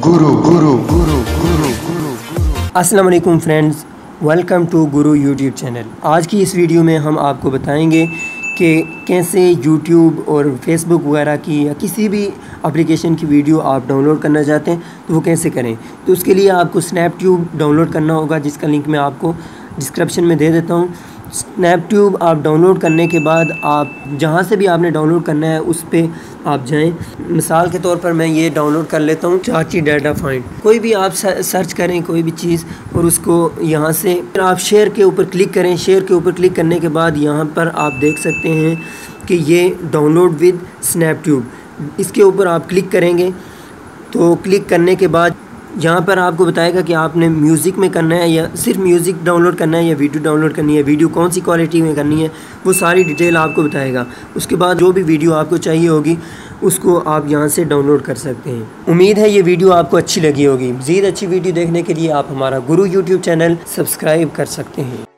गुरु गुरु गुरु गुरु गुरु अस्सलाम वालेकुम friends, welcome to Guru YouTube channel. आज की इस वीडियो में हम आपको बताएंगे कि कैसे यूट्यूब और फेसबुक वगैरह की या किसी भी एप्लीकेशन की वीडियो आप डाउनलोड करना चाहते हैं तो वो कैसे करें। तो उसके लिए आपको स्नैपट्यूब डाउनलोड करना होगा, जिसका लिंक मैं आपको डिस्क्रिप्शन में दे देता हूँ। स्नैपट्यूब आप डाउनलोड करने के बाद आप जहाँ से भी आपने डाउनलोड करना है उस पर आप जाएं। मिसाल के तौर पर मैं ये डाउनलोड कर लेता हूँ, चाची डाटा फाइंड। कोई भी आप सर्च करें कोई भी चीज़ और उसको यहाँ से फिर आप शेयर के ऊपर क्लिक करें। शेयर के ऊपर क्लिक करने के बाद यहाँ पर आप देख सकते हैं कि ये डाउनलोड विद स्नैपट्यूब, इसके ऊपर आप क्लिक करेंगे। तो क्लिक करने के बाद यहाँ पर आपको बताएगा कि आपने म्यूज़िक में करना है या सिर्फ म्यूज़िक डाउनलोड करना है या वीडियो डाउनलोड करनी है, वीडियो कौन सी क्वालिटी में करनी है, वो सारी डिटेल आपको बताएगा। उसके बाद जो भी वीडियो आपको चाहिए होगी उसको आप यहाँ से डाउनलोड कर सकते हैं। उम्मीद है ये वीडियो आपको अच्छी लगी होगी। मज़ीद अच्छी वीडियो देखने के लिए आप हमारा गुरु यूट्यूब चैनल सब्सक्राइब कर सकते हैं।